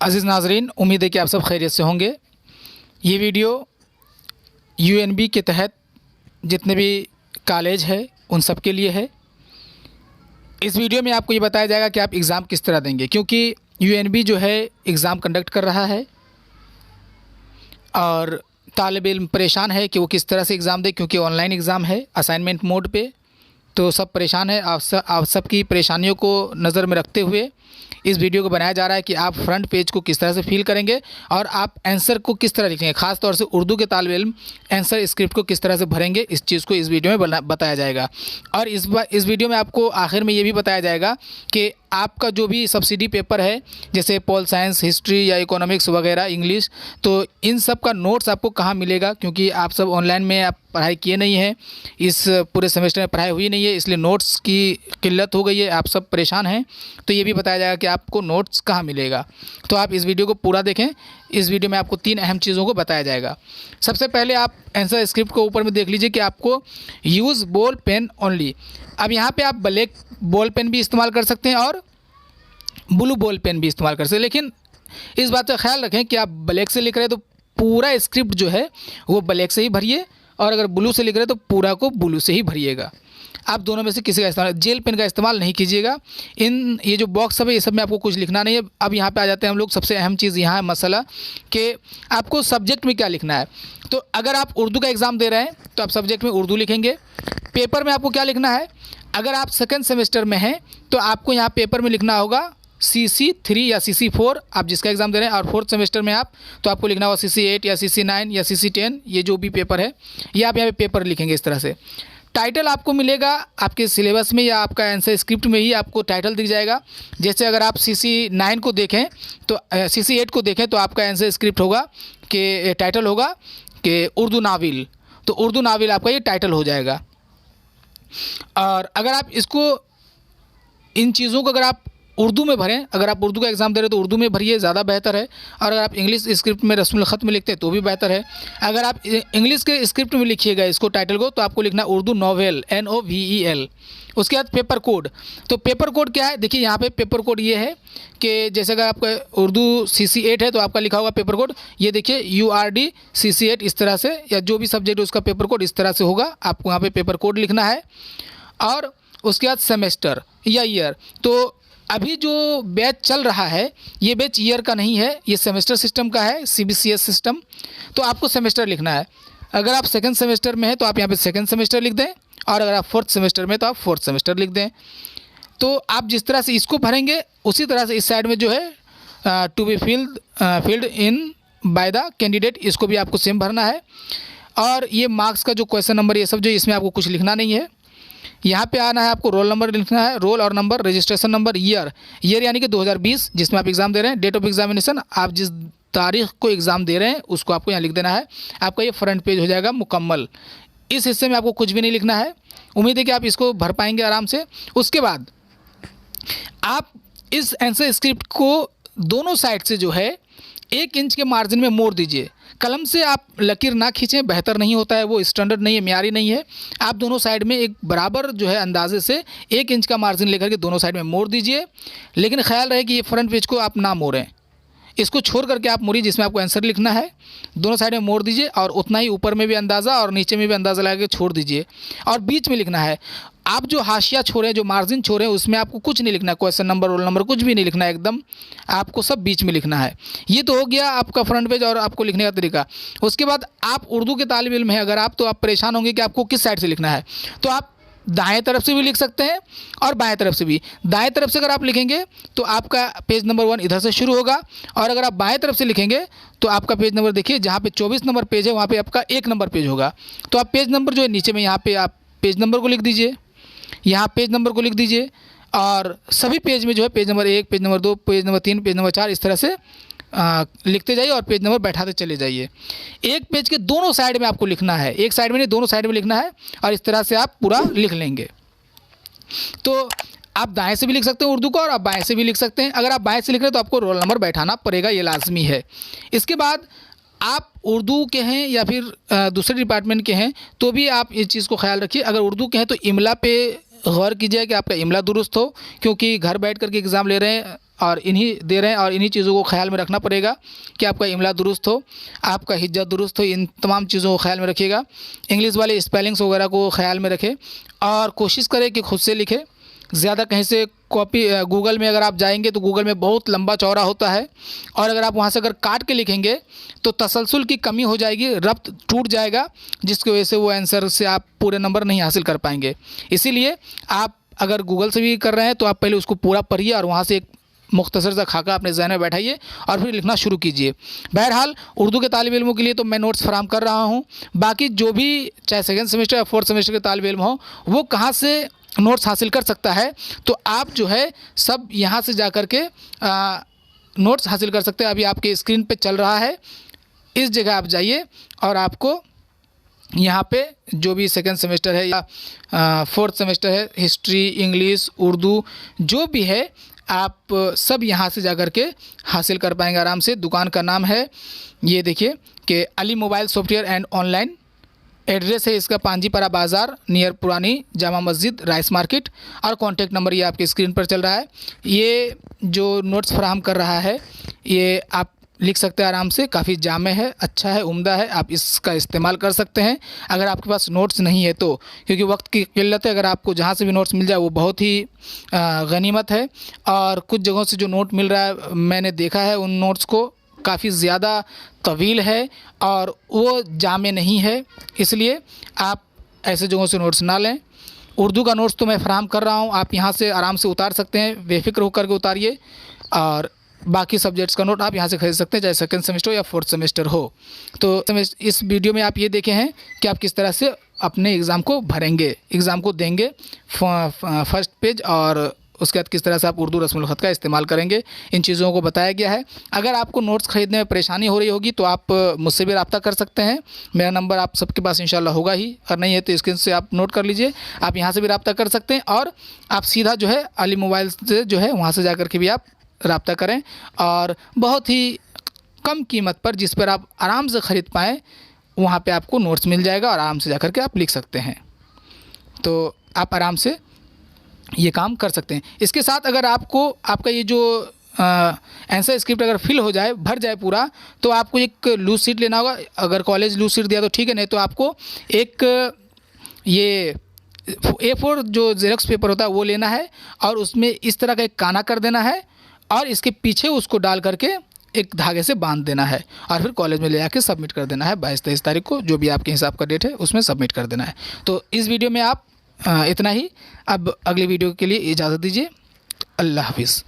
अज़ीज़ नाज़रीन, उम्मीद है कि आप सब खैरियत से होंगे। ये वीडियो यूएनबी के तहत जितने भी कॉलेज है उन सब के लिए है। इस वीडियो में आपको ये बताया जाएगा कि आप एग्ज़ाम किस तरह देंगे, क्योंकि यूएनबी जो है एग्ज़ाम कंडक्ट कर रहा है और तालिब इल्म परेशान है कि वो किस तरह से एग्ज़ाम दे, क्योंकि ऑनलाइन एग्ज़ाम है असाइनमेंट मोड पे। तो सब परेशान है। आप सब की परेशानियों को नज़र में रखते हुए इस वीडियो को बनाया जा रहा है कि आप फ्रंट पेज को किस तरह से फिल करेंगे और आप आंसर को किस तरह लिखेंगे। ख़ास तौर से उर्दू के तालिब इल्म आंसर स्क्रिप्ट को किस तरह से भरेंगे, इस चीज़ को इस वीडियो में बताया जाएगा। और इस वीडियो में आपको आखिर में ये भी बताया जाएगा कि आपका जो भी सब्सिडी पेपर है, जैसे पॉल साइंस, हिस्ट्री या इकोनॉमिक्स वगैरह, इंग्लिश, तो इन सब का नोट्स आपको कहाँ मिलेगा, क्योंकि आप सब ऑनलाइन में आप पढ़ाई किए नहीं हैं, इस पूरे सेमेस्टर में पढ़ाई हुई नहीं है, इसलिए नोट्स की किल्लत हो गई है, आप सब परेशान हैं। तो ये भी बताया जाएगा कि आपको नोट्स कहाँ मिलेगा। तो आप इस वीडियो को पूरा देखें। इस वीडियो में आपको 3 अहम चीज़ों को बताया जाएगा। सबसे पहले आप आंसर स्क्रिप्ट को ऊपर में देख लीजिए कि आपको यूज़ बॉल पेन ओनली। अब यहाँ पे आप ब्लैक बॉल पेन भी इस्तेमाल कर सकते हैं और ब्लू बॉल पेन भी इस्तेमाल कर सकते हैं, लेकिन इस बात का ख्याल रखें कि आप ब्लैक से लिख रहे हैं तो पूरा स्क्रिप्ट जो है वो ब्लैक से ही भरिए, और अगर ब्लू से लिख रहे हैं तो पूरा को ब्लू से ही भरिएगा। आप दोनों में से किसी का इस्तेमाल, जेल पेन का इस्तेमाल नहीं कीजिएगा। ये जो बॉक्स सब है, ये सब में आपको कुछ लिखना नहीं है। अब यहाँ पे आ जाते हैं हम लोग। सबसे अहम चीज़ यहाँ है मसला कि आपको सब्जेक्ट में क्या लिखना है। तो अगर आप उर्दू का एग्ज़ाम दे रहे हैं तो आप सब्जेक्ट में उर्दू लिखेंगे। पेपर में आपको क्या लिखना है, अगर आप सेकेंड सेमेस्टर में हैं तो आपको यहाँ पेपर में लिखना होगा CC3 या CC4, आप जिसका एग्ज़ाम दे रहे हैं। और फोर्थ सेमेस्टर में आप तो आपको लिखना होगा CC8 या CC9 या CC10, ये जो भी पेपर है ये आप यहाँ पे पेपर लिखेंगे इस तरह से। टाइटल आपको मिलेगा आपके सिलेबस में या आपका आंसर स्क्रिप्ट में ही आपको टाइटल दिख जाएगा। जैसे अगर आप CC9 को देखें तो CC8 को देखें तो आपका आंसर स्क्रिप्ट होगा कि टाइटल होगा कि उर्दू नाविल, तो उर्दू नाविल आपका ये टाइटल हो जाएगा। और अगर आप इसको, इन चीज़ों को अगर आप उर्दू में भरें, अगर आप उर्दू का एग्ज़ाम दे रहे हैं तो उर्दू में भरिए, ज़्यादा बेहतर है। और अगर आप इंग्लिश स्क्रिप्ट में रस्मुल ख़त में लिखते हैं तो भी बेहतर है। अगर आप इंग्लिश के स्क्रिप्ट में लिखिएगा इसको टाइटल को, तो आपको लिखना उर्दू नोवेल, NOVEL। उसके बाद पेपर कोड। तो पेपर कोड क्या है, देखिए यहाँ पे पेपर कोड ये है कि जैसे अगर आपका उर्दू CC8 है तो आपका लिखा होगा पेपर कोड, ये देखिए URD CC8 इस तरह से, या जो भी सब्जेक्ट है उसका पेपर कोड इस तरह से होगा। आपको यहाँ पे पेपर कोड लिखना है। और उसके बाद सेमेस्टर या ईयर। तो अभी जो बैच चल रहा है ये बैच ईयर का नहीं है, ये सेमेस्टर सिस्टम का है, CBCS सिस्टम। तो आपको सेमेस्टर लिखना है। अगर आप सेकंड सेमेस्टर में हैं तो आप यहाँ पे सेकंड सेमेस्टर लिख दें, और अगर आप फोर्थ सेमेस्टर में तो आप फोर्थ सेमेस्टर लिख दें। तो आप जिस तरह से इसको भरेंगे उसी तरह से इस साइड में जो है to be filled in by the candidate, इसको भी आपको सेम भरना है। और ये मार्क्स का जो क्वेश्चन नंबर, ये सब जो, इसमें आपको कुछ लिखना नहीं है। यहाँ पे आना है, आपको रोल नंबर लिखना है, रोल और नंबर, रजिस्ट्रेशन नंबर, ईयर यानी कि 2020 जिसमें आप एग्ज़ाम दे रहे हैं, डेट ऑफ एग्जामिनेशन, आप जिस तारीख को एग्ज़ाम दे रहे हैं उसको आपको यहाँ लिख देना है। आपका ये फ्रंट पेज हो जाएगा मुकम्मल। इस हिस्से में आपको कुछ भी नहीं लिखना है। उम्मीद है कि आप इसको भर पाएंगे आराम से। उसके बाद आप इस आंसर स्क्रिप्ट को दोनों साइड से जो है 1 इंच के मार्जिन में मोड़ दीजिए। कलम से आप लकीर ना खींचें, बेहतर नहीं होता है, वो स्टैंडर्ड नहीं है, म्यारी नहीं है। आप दोनों साइड में एक बराबर जो है अंदाजे से 1 इंच का मार्जिन लेकर के दोनों साइड में मोड़ दीजिए। लेकिन ख्याल रहे कि ये फ्रंट पेज को आप ना मोड़ें, इसको छोड़ करके आप मोड़िए जिसमें आपको आंसर लिखना है। दोनों साइड में मोड़ दीजिए और उतना ही ऊपर में भी अंदाज़ा और नीचे में भी अंदाज़ा लगा के छोड़ दीजिए। और बीच में लिखना है। आप जो हाशिया छोड़े हैं, जो मार्जिन छोड़े हैं, उसमें आपको कुछ नहीं लिखना है, क्वेश्चन नंबर, रोल नंबर कुछ भी नहीं लिखना है, एकदम आपको सब बीच में लिखना है। ये तो हो गया आपका फ्रंट पेज और आपको लिखने का तरीका। उसके बाद आप उर्दू के तालिब इल्म हैं अगर आप, तो आप परेशान होंगे कि आपको किस साइड से लिखना है। तो आप दाएं तरफ से भी लिख सकते हैं और बाएं तरफ से भी। दाएं तरफ से अगर आप लिखेंगे तो आपका पेज नंबर 1 इधर से शुरू होगा, और अगर आप बाएं तरफ से लिखेंगे तो आपका पेज नंबर, देखिए जहाँ पे 24 नंबर पेज है वहाँ पे आपका 1 नंबर पेज होगा। तो आप पेज नंबर जो है नीचे में, यहाँ पे आप पेज नंबर को लिख दीजिए, यहाँ पेज नंबर को लिख दीजिए। और सभी पेज में जो है page number 1, page number 2, page number 3, page number 4 इस तरह से लिखते जाइए और पेज नंबर बैठाते चले जाइए। एक पेज के दोनों साइड में आपको लिखना है, एक साइड में नहीं, दोनों साइड में लिखना है, और इस तरह से आप पूरा लिख लेंगे। तो आप दाएं से भी लिख सकते हैं उर्दू को, और आप बाएं से भी लिख सकते हैं। अगर आप बाएं से लिख रहे हैं तो आपको रोल नंबर बैठाना पड़ेगा, ये लाजमी है। इसके बाद आप उर्दू के हैं या फिर दूसरे डिपार्टमेंट के हैं तो भी आप इस चीज़ को ख्याल रखिए। अगर उर्दू के हैं तो इमला पे गौर कीजिए कि आपका इमला दुरुस्त हो, क्योंकि घर बैठ करके एग्ज़ाम ले रहे हैं और इन्हीं दे रहे हैं और इन्हीं चीज़ों को ख्याल में रखना पड़ेगा कि आपका इमला दुरुस्त हो, आपका हिज्जा दुरुस्त हो। इन तमाम चीज़ों को ख्याल में रखिएगा। इंग्लिश वाले स्पेलिंग्स वगैरह को ख्याल में रखें और कोशिश करें कि खुद से लिखें, ज़्यादा कहीं से कॉपी। गूगल में अगर आप जाएंगे तो गूगल में बहुत लंबा चौड़ा होता है और अगर आप वहाँ से अगर काट के लिखेंगे तो तसलसल की कमी हो जाएगी, रब्त टूट जाएगा, जिसकी वजह से वो आंसर से आप पूरे नंबर नहीं हासिल कर पाएंगे। इसीलिए आप अगर गूगल से भी कर रहे हैं तो आप पहले उसको पूरा पढ़िए और वहाँ से एक मुख्तसर सा खाका अपने ज़हन में बैठाइए और फिर लिखना शुरू कीजिए। बहरहाल उर्दू के तालिब इल्मों के लिए तो मैं नोट्स फराहम कर रहा हूँ। बाकी जो भी चाहे सेकेंड सेमेस्टर या फोर्थ सेमेस्टर के तालिब इल्म हो वो कहाँ से नोट्स हासिल कर सकता है, तो आप जो है सब यहाँ से जा कर के नोट्स हासिल कर सकते हैं। अभी आपके स्क्रीन पे चल रहा है, इस जगह आप जाइए और आपको यहाँ पे जो भी सेकेंड सेमेस्टर है या फोर्थ सेमेस्टर है, हिस्ट्री, इंग्लिश, उर्दू जो भी है, आप सब यहाँ से जा कर के हासिल कर पाएंगे आराम से। दुकान का नाम है, ये देखिए कि Ali mobile software and online. Address है इसका पांजीपरा बाज़ार नियर पुरानी जामा मस्जिद राइस मार्केट और कॉन्टैक्ट नंबर ये आपके स्क्रीन पर चल रहा है। ये जो नोट्स फराहम कर रहा है ये आप लिख सकते हैं आराम से, काफ़ी जामे है, अच्छा है, उम्दा है, आप इसका इस्तेमाल कर सकते हैं अगर आपके पास नोट्स नहीं है तो, क्योंकि वक्त की किल्लत है। अगर आपको जहाँ से भी नोट्स मिल जाए वो बहुत ही गनीमत है। और कुछ जगहों से जो नोट मिल रहा है मैंने देखा है, उन नोट्स को काफ़ी ज़्यादा तवील है और वो जामे नहीं है, इसलिए आप ऐसे जगहों से नोट्स ना लें। उर्दू का नोट्स तो मैं फराहम कर रहा हूँ, आप यहाँ से आराम से उतार सकते हैं, बेफिक्र होकर के उतारिए। और बाकी सब्जेक्ट्स का नोट आप यहाँ से खरीद सकते हैं, चाहे सेकंड सेमेस्टर या फोर्थ सेमेस्टर हो। तो इस वीडियो में आप ये देखे हैं कि आप किस तरह से अपने एग्ज़ाम को भरेंगे, एग्ज़ाम को देंगे फर्स्ट पेज, और उसके बाद किस तरह से आप उर्दू रस्मुल ख़त का इस्तेमाल करेंगे, इन चीज़ों को बताया गया है। अगर आपको नोट्स ख़रीदने में परेशानी हो रही होगी तो आप मुझसे भी रब्ता कर सकते हैं। मेरा नंबर आप सबके पास इंशाल्लाह होगा ही, अगर नहीं है तो स्क्रीन से आप नोट कर लीजिए। आप यहाँ से भी रब्ता कर सकते हैं और आप सीधा जो है अली मोबाइल से जो है वहाँ से जा कर के भी आप रब्ता करें और बहुत ही कम कीमत पर, जिस पर आप आराम से ख़रीद पाएँ, वहाँ पर आपको नोट्स मिल जाएगा और आराम से जा कर के आप लिख सकते हैं। तो आप आराम से ये काम कर सकते हैं। इसके साथ अगर आपको आपका ये जो आंसर स्क्रिप्ट अगर फिल हो जाए, भर जाए पूरा, तो आपको एक लूज शीट लेना होगा। अगर कॉलेज लूज शीट दिया तो ठीक है, नहीं तो आपको एक ये A4 जो जेरॉक्स पेपर होता है वो लेना है और उसमें इस तरह का एक काना कर देना है और इसके पीछे उसको डाल करके एक धागे से बांध देना है और फिर कॉलेज में ले जाके सबमिट कर देना है। 22-23 तारीख को जो भी आपके हिसाब का डेट है उसमें सबमिट कर देना है। तो इस वीडियो में आप इतना ही। अब अगली वीडियो के लिए इजाज़त दीजिए। अल्लाह हाफिज़।